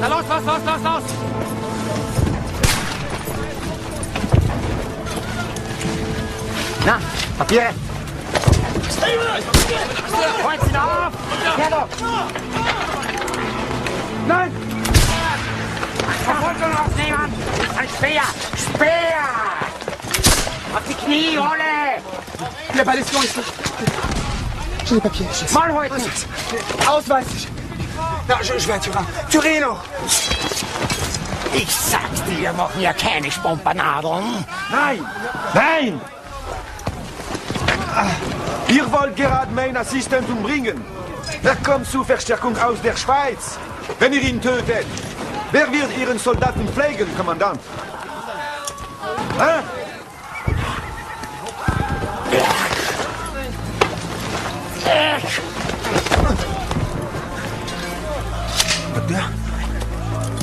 Na los, los, los, los, los! Na, Papiere! Holt sie da auf! Ja, doch! Nein! Verfolgt uns niemand! Ein Speer! Speer! Auf die Knie, Olle! La balle est ici. J'ai les papiers. Mal heute! Ausweis. Non, je vais à Turin. Turino! Ich sag's dir, wir machen ja keine Spompanadeln. Nein! Nein! Ihr wollt gerade meinen Assistent umbringen. Er kommt zur Verstärkung aus der Schweiz. Wenn ihr ihn tötet, wer wird Ihren Soldaten pflegen, Kommandant? Hein?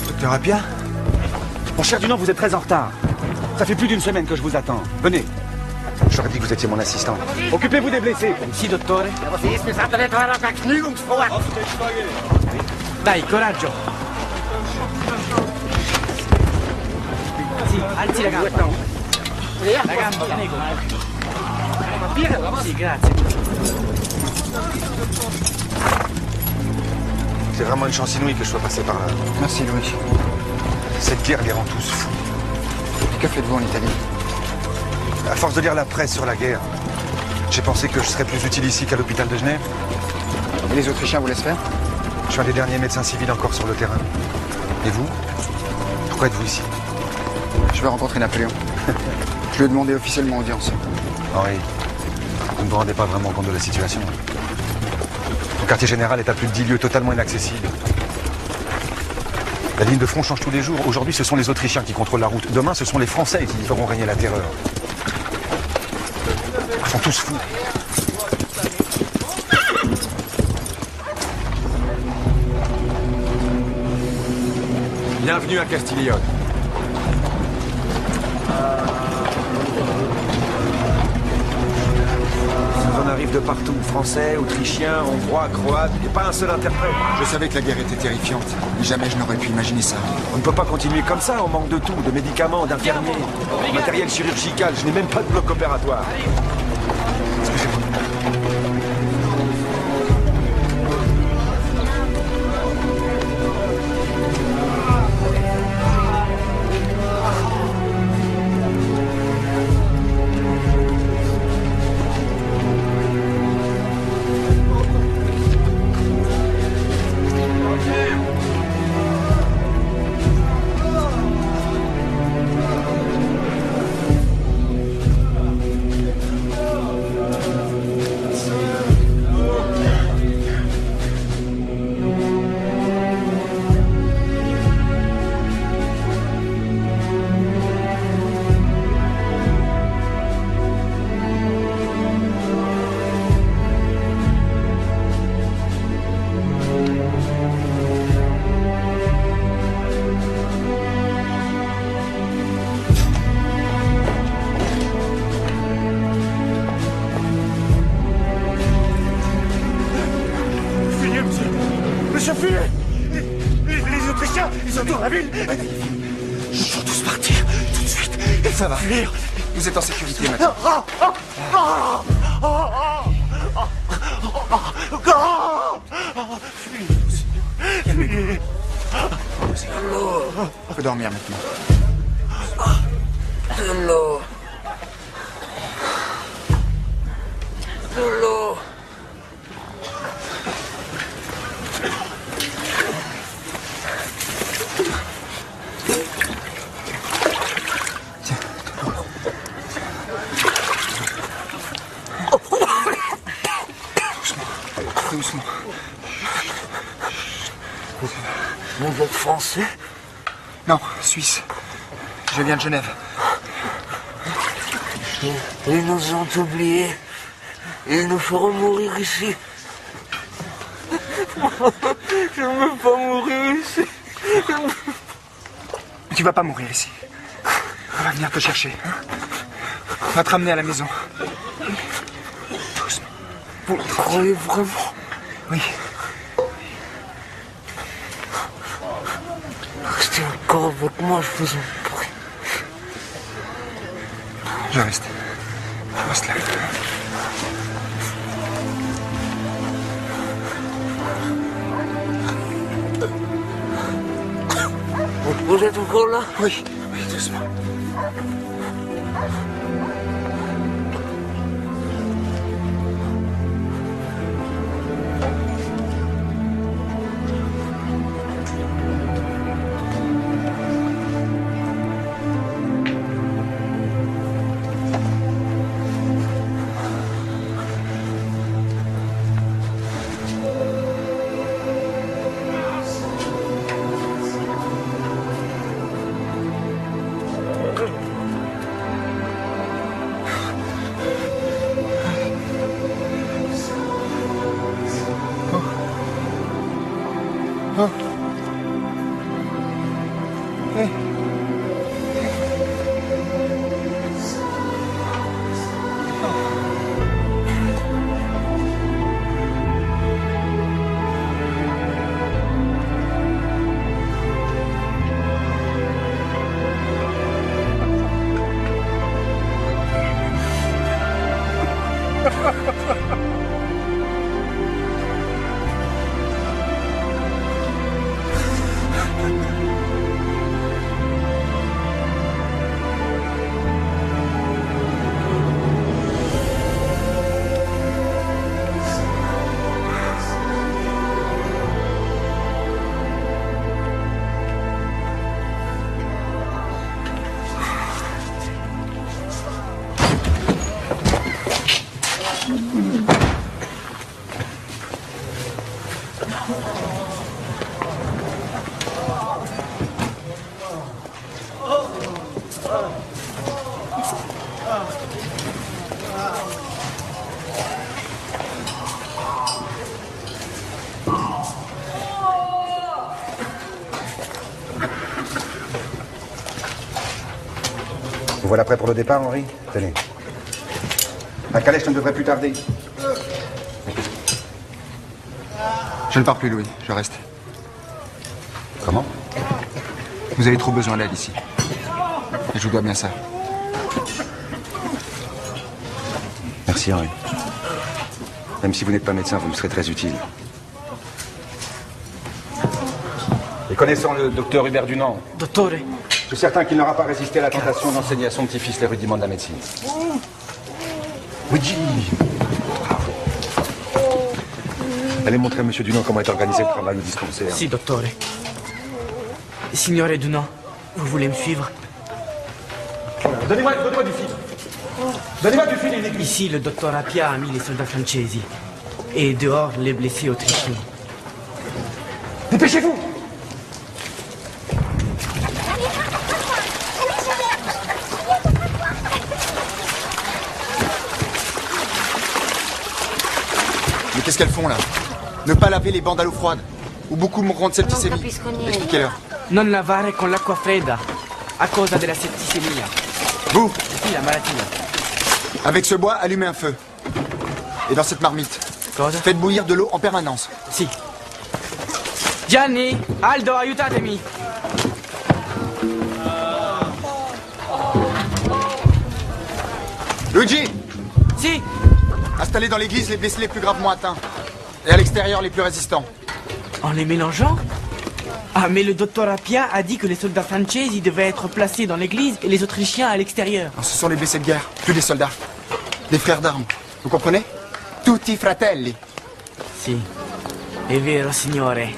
Docteur Appia? Mon cher Dunant, vous êtes très en retard. Ça fait plus d'une semaine que je vous attends. Venez. J'aurais dit que vous étiez mon assistant. Occupez-vous des blessés. Sì, dottore. Sie ist bis an der Vergnügungsfroh. Dai, coraggio. Sì, alzi la gamba. La gamba, prego. Sì, grazie. C'est vraiment une chance inouïe que je sois passé par là. Merci, Louis. Cette guerre les rend tous fous. Que faites-vous en Italie? À force de lire la presse sur la guerre, j'ai pensé que je serais plus utile ici qu'à l'hôpital de Genève. Et les Autrichiens vous laissent faire? Je suis un des derniers médecins civils encore sur le terrain. Et vous? Pourquoi êtes-vous ici? Je vais rencontrer Napoléon. Je lui ai demandé officiellement audience. Henri, vous ne vous rendez pas vraiment compte de la situation. Mon quartier général est à plus de 10 lieues totalement inaccessible. La ligne de front change tous les jours. Aujourd'hui, ce sont les Autrichiens qui contrôlent la route. Demain, ce sont les Français qui feront régner la terreur. Ils sont tous fous. Bienvenue à Castiglione. On arrive de partout, français, autrichiens, hongrois, croates, et pas un seul interprète. Je savais que la guerre était terrifiante, mais jamais je n'aurais pu imaginer ça. On ne peut pas continuer comme ça, on manque de tout, de médicaments, d'infirmiers, de matériel chirurgical, je n'ai même pas de bloc opératoire. Les Autrichiens, ils entourent la ville. Ils vont tous partir, tout de suite. Ça va. Fuir. Vous êtes en sécurité maintenant. Calmez-vous. Faut dormir maintenant. De l'eau. De l'eau. Doucement. Vous êtes français? Non, Suisse. Je viens de Genève. Ils nous ont oubliés. Ils nous feront mourir ici. Je ne veux pas mourir ici. Tu vas pas mourir ici. On va venir te chercher. Hein? On va te ramener à la maison. Doucement. Vous le croyez vraiment? Oui. Restez encore avec moi, je vous en prie. Je reste. Je reste là. Vous êtes encore là? Oui, doucement. Vous voilà prêt pour le départ, Henri? Tenez. À Calais, je ne devrais plus tarder. Je ne pars plus, Louis. Je reste. Comment? Vous avez trop besoin d'aide ici. Et je vous dois bien ça. Merci, Henri. Même si vous n'êtes pas médecin, vous me serez très utile. Et connaissant le docteur Hubert Dunant, Dottore, je suis certain qu'il n'aura pas résisté à la tentation d'enseigner à son petit-fils les rudiments de la médecine. Oui, bravo. Allez montrer à M. Dunant comment est organisé le travail au dispensaire. si, dottore. Signore Dunant, vous voulez me suivre? Donnez-moi du fil. Donnez-moi du fil, il est... Ici, le docteur Appia a mis les soldats francesi. Et dehors, les blessés autrichiens. Dépêchez-vous! Mais qu'est-ce qu'elles font là? Ne pas laver les bandes à l'eau froide. Ou beaucoup mourront de septicémie. Expliquez-leur. Non lavare con l'acqua fredda, a causa della setticemia. Vous, Sì, la malattia. avec ce bois, allumez un feu. Et dans cette marmite, Cosa? faites bouillir de l'eau en permanence. Sì. Gianni, Aldo, aiutatemi. Luigi, Sì, installez dans l'église les blessés les plus gravement atteints. Et à l'extérieur les plus résistants. en les mélangeant? Ah, mais le docteur Appia a dit que les soldats francesi devaient être placés dans l'église et les Autrichiens à l'extérieur. Alors, ce sont les blessés de guerre, plus des soldats. Des frères d'armes. Vous comprenez? Tutti fratelli. Sì, è vero, signore.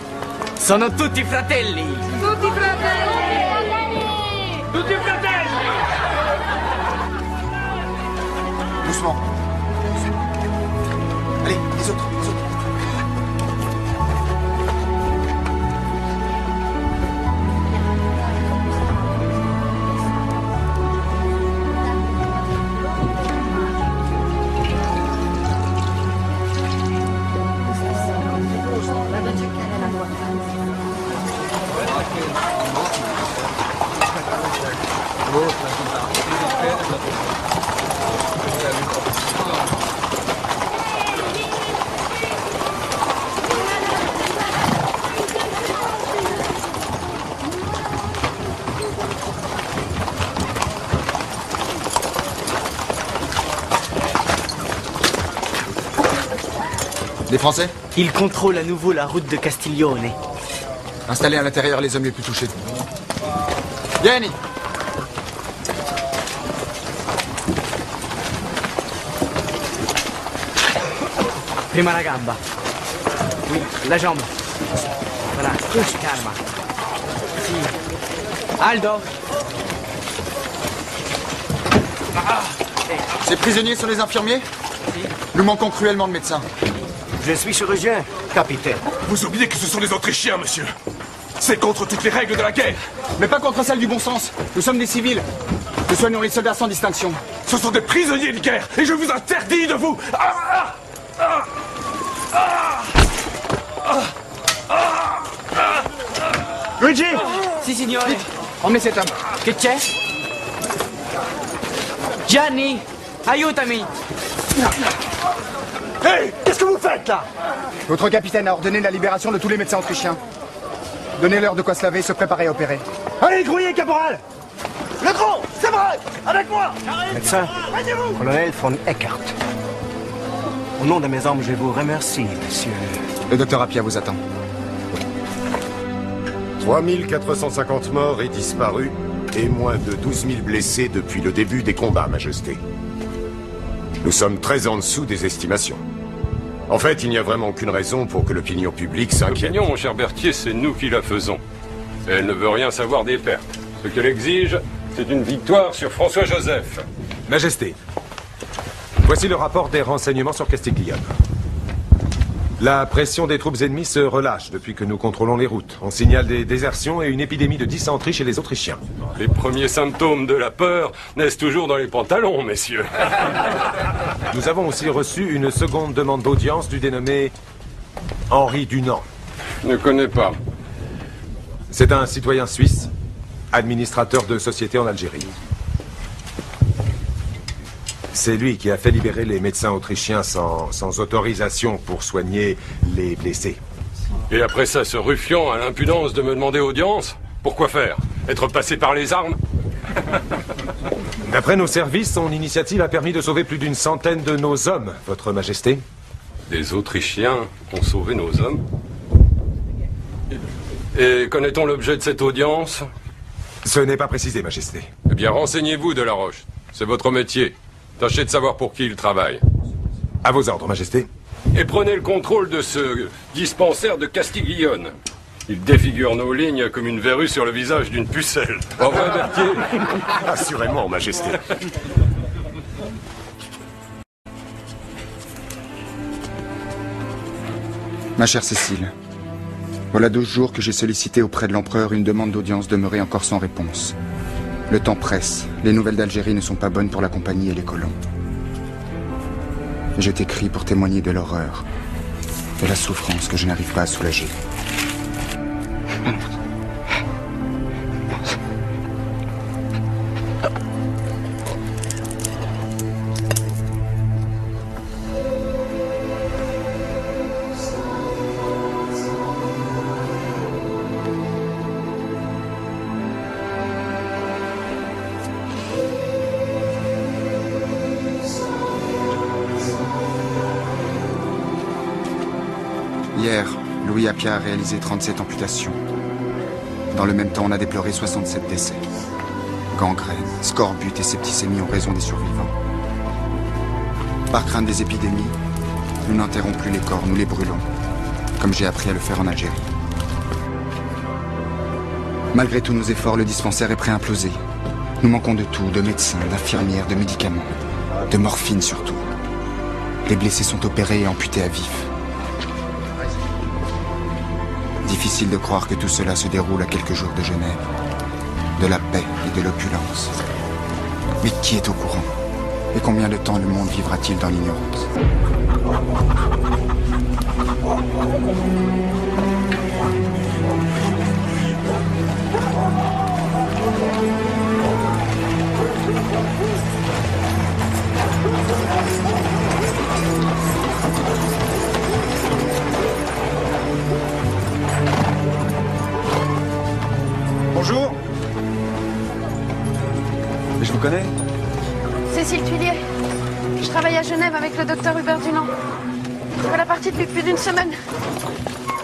Sono tutti fratelli. Tutti fratelli! Tutti fratelli! Doucement. Allez, les autres, les autres. Des Français? Ils contrôlent à nouveau la route de Castiglione. Installez à l'intérieur les hommes les plus touchés. Vieni! Prima la gamba. Oui, la jambe. Voilà, calma. Si. Aldo. Ces prisonniers sont les infirmiers? Nous manquons cruellement de médecins. Je suis chirurgien, capitaine. Vous oubliez que ce sont des Autrichiens, monsieur. C'est contre toutes les règles de la guerre. Mais pas contre celles du bon sens. Nous sommes des civils. Nous soignons les soldats sans distinction. Ce sont des prisonniers de guerre et je vous interdis de vous... Luigi! Si, signore. Emmenez cet homme. Che c'è? Gianni, aiutami. Hey! Qu'est-ce que vous faites, là? Votre capitaine a ordonné la libération de tous les médecins autrichiens. Donnez-leur de quoi se laver et se préparer à opérer. Allez, grouillez, caporal! Le grand, c'est vrai! Avec moi! Médecin, colonel von Eckert. Au nom de mes hommes, je vous remercie, monsieur. Le docteur Appia vous attend. 3450 morts et disparus, et moins de 12 000 blessés depuis le début des combats, Majesté. Nous sommes très en dessous des estimations. En fait, il n'y a vraiment aucune raison pour que l'opinion publique s'inquiète. L'opinion, mon cher Berthier, c'est nous qui la faisons. Elle ne veut rien savoir des pertes. Ce qu'elle exige, c'est une victoire sur François-Joseph. Majesté, voici le rapport des renseignements sur Castiglione. La pression des troupes ennemies se relâche depuis que nous contrôlons les routes. On signale des désertions et une épidémie de dysenterie chez les Autrichiens. Les premiers symptômes de la peur naissent toujours dans les pantalons, messieurs. Nous avons aussi reçu une seconde demande d'audience du dénommé Henri Dunant. Je ne connais pas. C'est un citoyen suisse, administrateur de société en Algérie. C'est lui qui a fait libérer les médecins autrichiens sans autorisation pour soigner les blessés. Et après ça, ce ruffian a l'impudence de me demander audience? Pourquoi faire? Être passé par les armes? D'après nos services, son initiative a permis de sauver plus d'une centaine de nos hommes, Votre Majesté. Des Autrichiens ont sauvé nos hommes? Et connaît-on l'objet de cette audience? Ce n'est pas précisé, Majesté. Eh bien, renseignez-vous, Delaroche. C'est votre métier. Tâchez de savoir pour qui il travaille. À vos ordres, Majesté. Et prenez le contrôle de ce dispensaire de Castiglione. Il défigure nos lignes comme une verrue sur le visage d'une pucelle. Pas vrai, Berthier? Assurément, Majesté. Ma chère Cécile, voilà 12 jours que j'ai sollicité auprès de l'empereur une demande d'audience demeurée encore sans réponse. Le temps presse. Les nouvelles d'Algérie ne sont pas bonnes pour la compagnie et les colons. Je t'écris pour témoigner de l'horreur, de la souffrance que je n'arrive pas à soulager. Hier, Louis Appia a réalisé 37 amputations. Dans le même temps, on a déploré 67 décès. Gangrène, scorbut et septicémie ont raison des survivants. Par crainte des épidémies, nous n'enterrons plus les corps, nous les brûlons, comme j'ai appris à le faire en Algérie. Malgré tous nos efforts, le dispensaire est prêt à imploser. Nous manquons de tout, de médecins, d'infirmières, de médicaments, de morphine surtout. Les blessés sont opérés et amputés à vif. Difficile de croire que tout cela se déroule à quelques jours de Genève, de la paix et de l'opulence. Mais qui est au courant? Et combien de temps le monde vivra-t-il dans l'ignorance? Bonjour. Mais je vous connais. Cécile Tuillier. Je travaille à Genève avec le docteur Hubert Dunant. Voilà partie depuis plus d'une semaine.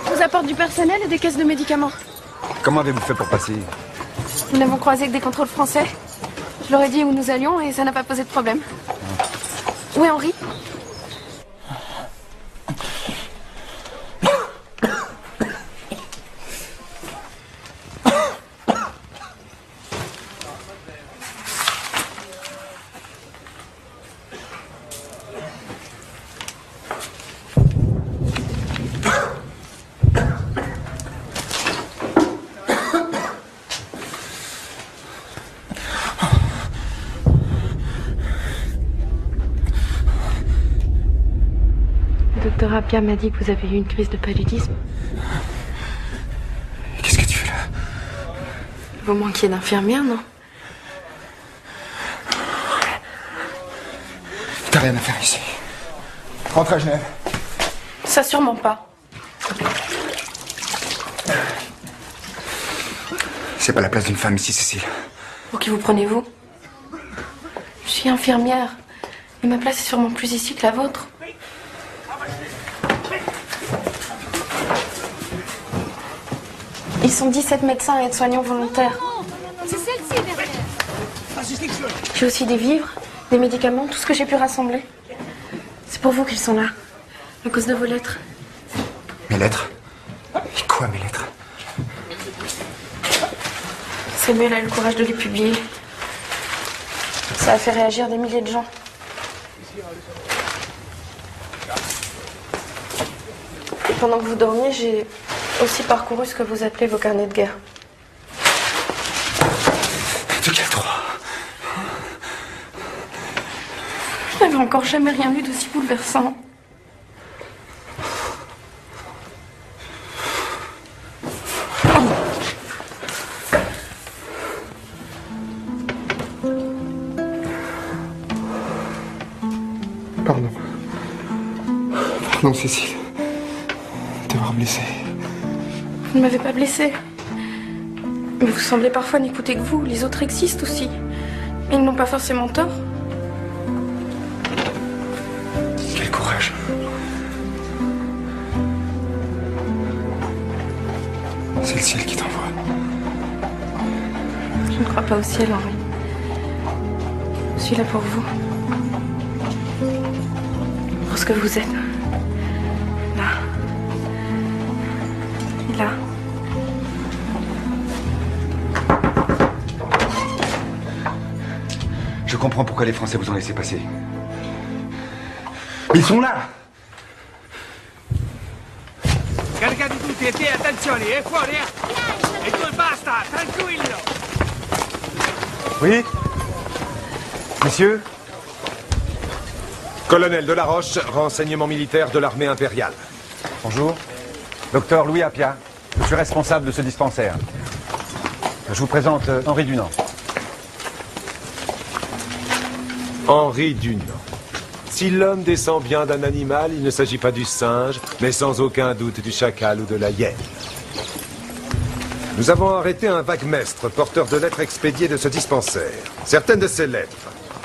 Je vous apporte du personnel et des caisses de médicaments. Comment avez-vous fait pour passer? Nous n'avons croisé que des contrôles français. Je leur ai dit où nous allions et ça n'a pas posé de problème. Où est Henri? Le docteur Appia m'a dit que vous avez eu une crise de paludisme. Qu'est-ce que tu fais là? Vous manquiez d'infirmière, non? T'as rien à faire ici. Rentre à Genève. Ça sûrement pas. C'est pas la place d'une femme ici, Cécile. Pour qui vous prenez-vous? Je suis infirmière. Et ma place est sûrement plus ici que la vôtre. Ils sont 17 médecins et aides-soignants volontaires. C'est celle-ci derrière. J'ai aussi des vivres, des médicaments, tout ce que j'ai pu rassembler. C'est pour vous qu'ils sont là. À cause de vos lettres. Mes lettres? Et quoi, mes lettres? Samuel a eu le courage de les publier. Ça a fait réagir des milliers de gens. Et pendant que vous dormiez, j'ai aussi parcouru ce que vous appelez vos carnets de guerre. De quel droit? Je n'avais encore jamais rien lu d'aussi bouleversant. Pardon. Pardon, Cécile. T'avoir blessé. Vous ne m'avez pas blessée. Mais vous semblez parfois n'écouter que vous. Les autres existent aussi. Et ils n'ont pas forcément tort. Quel courage. C'est le ciel qui t'envoie. Je ne crois pas au ciel, Henri. Je suis là pour vous. Pour ce que vous êtes. Là. Et là. Je comprends pourquoi les Français vous ont laissé passer. Ils sont là! Caricati tutti e te, attenzione, è fuori, eh! E tu basta, tranquillo! Oui? Messieurs? Colonel Delaroche, renseignement militaire de l'armée impériale. Bonjour. Docteur Louis Appia. Je suis responsable de ce dispensaire. Je vous présente Henri Dunant. Henri Dunant. Si l'homme descend bien d'un animal, il ne s'agit pas du singe, mais sans aucun doute du chacal ou de la hyène. Nous avons arrêté un vaguemestre porteur de lettres expédiées de ce dispensaire. Certaines de ces lettres,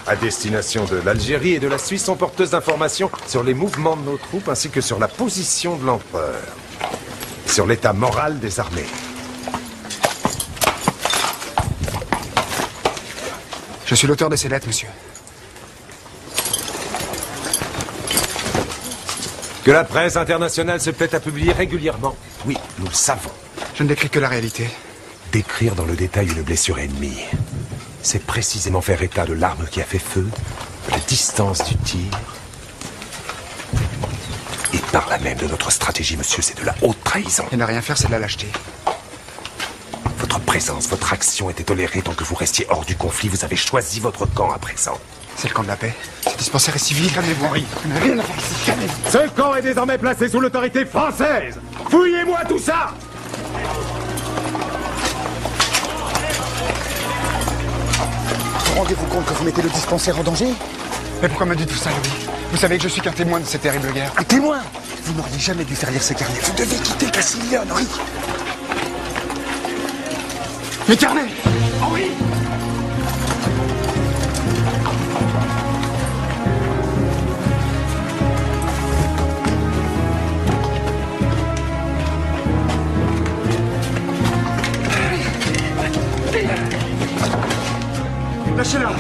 à destination de l'Algérie et de la Suisse, sont porteuses d'informations sur les mouvements de nos troupes ainsi que sur la position de l'empereur, sur l'état moral des armées. Je suis l'auteur de ces lettres, monsieur. Que la presse internationale se plaît à publier régulièrement. Oui, nous le savons. Je ne décris que la réalité. Décrire dans le détail une blessure ennemie, c'est précisément faire état de l'arme qui a fait feu, de la distance du tir. Et par là même de notre stratégie, monsieur, c'est de la haute trahison. Et ne rien faire, c'est de la lâcheté. Votre présence, votre action était tolérée tant que vous restiez hors du conflit. Vous avez choisi votre camp à présent. C'est le camp de la paix. Ce dispensaire est civil. Calmez-vous, Henri. Vous n'avez rien à faire ici. Calmez-vous. Ce camp est désormais placé sous l'autorité française. Fouillez-moi tout ça. Vous rendez-vous compte que vous mettez le dispensaire en danger? Mais pourquoi me dites-vous ça, Louis? Vous savez que je suis qu'un témoin de cette terrible guerre. Un témoin? Vous n'auriez jamais dû faire lire ces carnets. Vous devez quitter Castiglione, Henri. Mes carnets! Henri! Lâchez-la.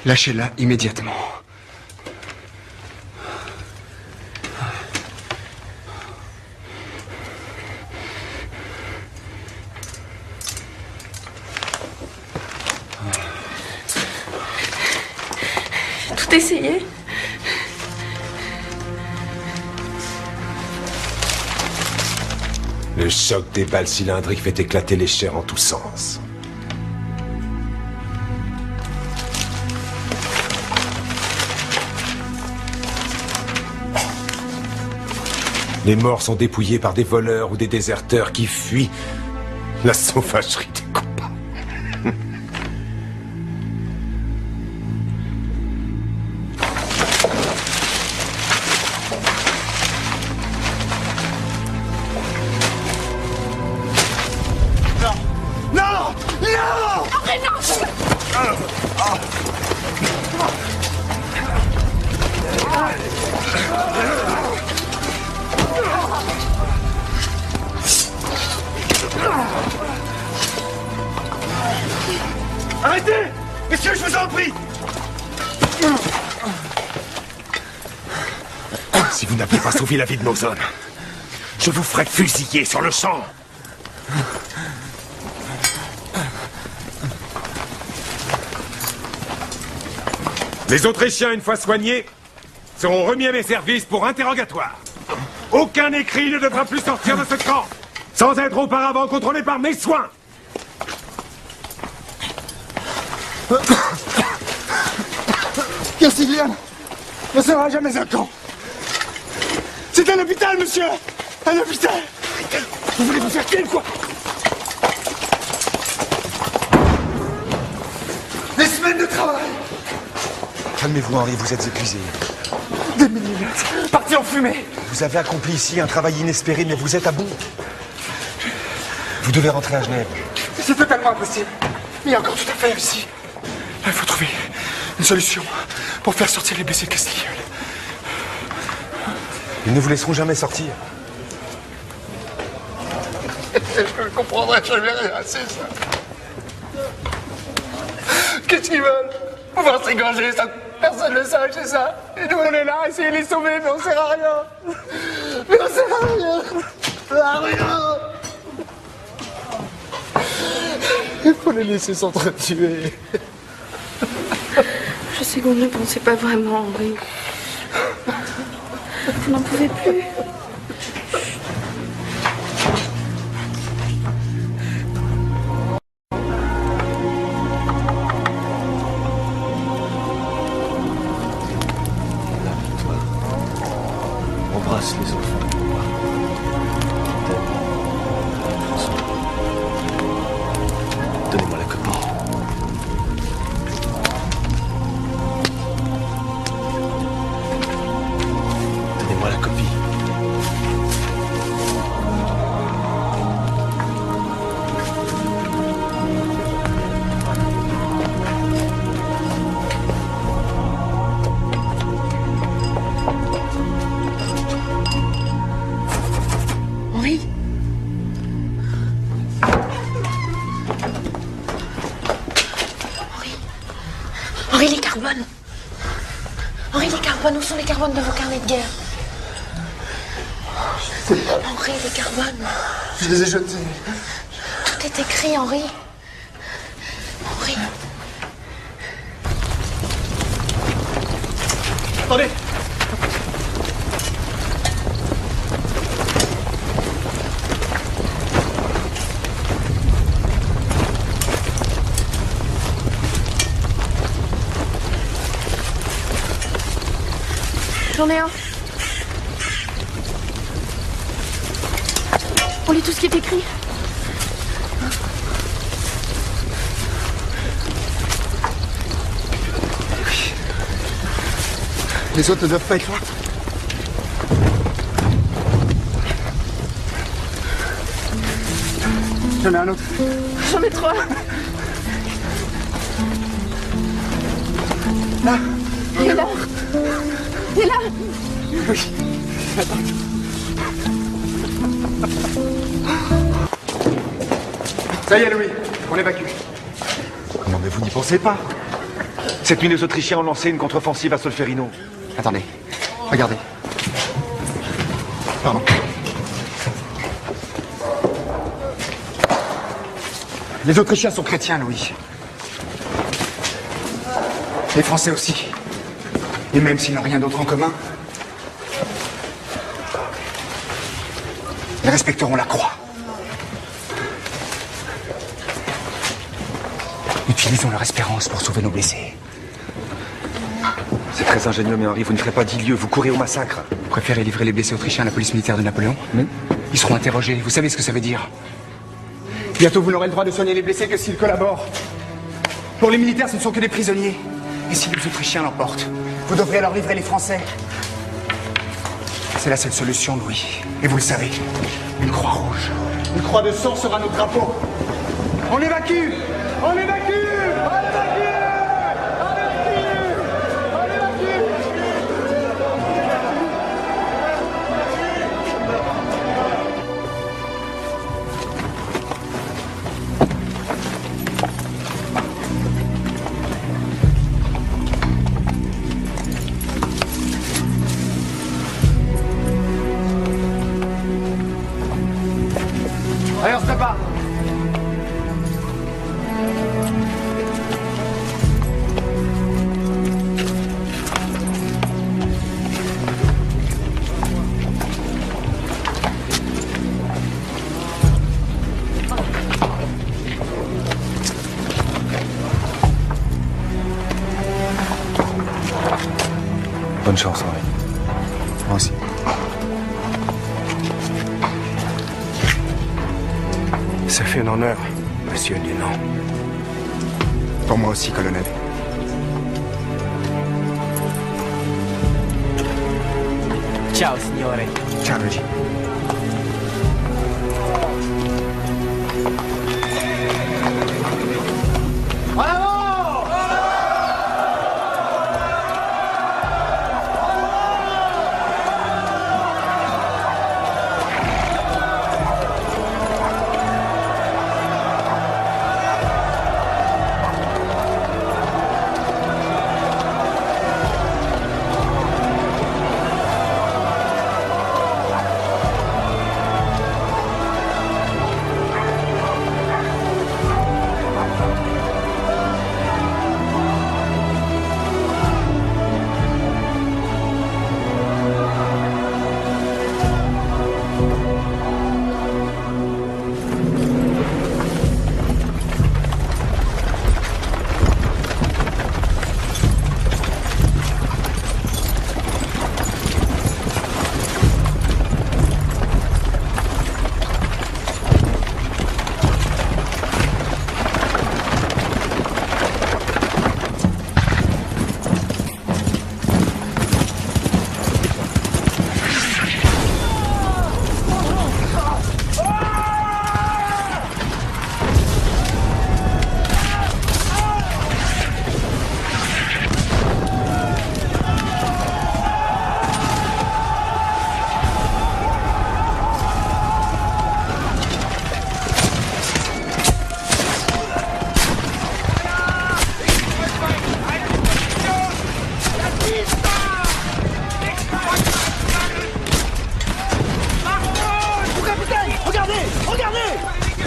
Lâchez-la immédiatement. Tout essayé. Le choc des balles cylindriques fait éclater les chairs en tous sens. Les morts sont dépouillés par des voleurs ou des déserteurs qui fuient la sauvagerie des combats. Arrêtez! Messieurs, je vous en prie! Si vous n'aviez pas sauvé la vie de nos hommes, je vous ferais fusiller sur le champ. Les Autrichiens, une fois soignés, seront remis à mes services pour interrogatoire. Aucun écrit ne devra plus sortir de ce camp sans être auparavant contrôlé par mes soins. Castiglione ne sera jamais un camp. C'est un hôpital, monsieur! Un hôpital! Vous voulez vous faire tuer, quoi? Des semaines de travail! Calmez-vous, Henri, vous êtes épuisé. Des millimètres, partis en fumée! Vous avez accompli ici un travail inespéré, mais vous êtes à bout. Vous devez rentrer à Genève. C'est totalement impossible. Il y a encore tout à faire ici. Là, il faut trouver une solution pour faire sortir les blessés de Castiglione. Ils ne vous laisseront jamais sortir. Je ne comprendrai jamais rien, c'est ça. Qu'est-ce qu'ils veulent? Pouvoir s'égorger sans que personne ne sache, c'est ça. Et nous, on est là à essayer de les sauver, mais on sert à rien. Mais on sert à rien. À rien. Il faut les laisser s'entretuer. Je sais qu'on ne pensait pas vraiment, Henri. Vous n'en pouvez plus. Embrasse les enfants. Donnez-moi la copie. Donnez-moi la copie. Henri. Henri, les carbones. Henri, les carbones. Où sont les carbones de vos carnets de guerre? Henri, les carbones. Je les ai jetés. Tout est écrit, Henri. Henri. Attendez. J'en ai un. On lit tout ce qui est écrit. Les autres ne doivent pas être là. J'en ai un autre. J'en ai trois. Là. Il est là. Il est là. Oui. Attends. Ça y est, Louis, on évacue. Non, mais vous n'y pensez pas. Cette nuit, les Autrichiens ont lancé une contre-offensive à Solferino. Attendez, regardez. Pardon. Les Autrichiens sont chrétiens, Louis. Les Français aussi. Et même s'ils n'ont rien d'autre en commun, ils respecteront la croix. Utilisons leur espérance pour sauver nos blessés. C'est très ingénieux, mais Henri, vous ne ferez pas 10 lieues, vous courez au massacre. Vous préférez livrer les blessés autrichiens à la police militaire de Napoléon? Oui. Ils seront interrogés, vous savez ce que ça veut dire. Bientôt, vous n'aurez le droit de soigner les blessés que s'ils collaborent. Pour les militaires, ce ne sont que des prisonniers. Et si les Autrichiens l'emportent, vous devrez leur livrer les Français. C'est la seule solution, Louis. Et vous le savez, une croix rouge. Une croix de sang sera notre drapeau. On évacue! On évacue! Allez, on se prépare. Bonne chance, Henri. Moi aussi. Ça fait un honneur, monsieur Dunant. Pour moi aussi, colonel. Ciao, signore. Ciao, Luigi.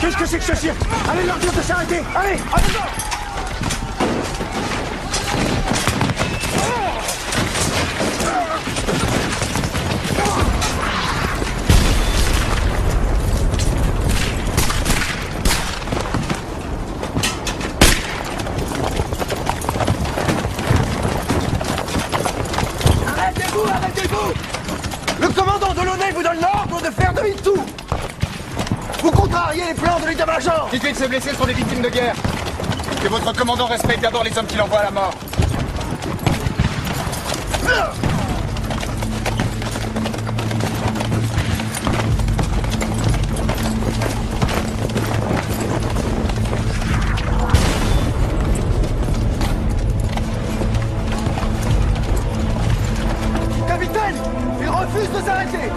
Qu'est-ce que c'est que ce cirque? Allez leur dire de s'arrêter. Allez, à devant. Arrêtez-vous! Le commandant Delaunay vous donne l'ordre de faire demi-tour! Vous contrariez les plans de l'état-major! Dites-lui que ces blessés sont des victimes de guerre. Que votre commandant respecte d'abord les hommes qu'il envoie à la mort. Capitaine! Il refuse de s'arrêter!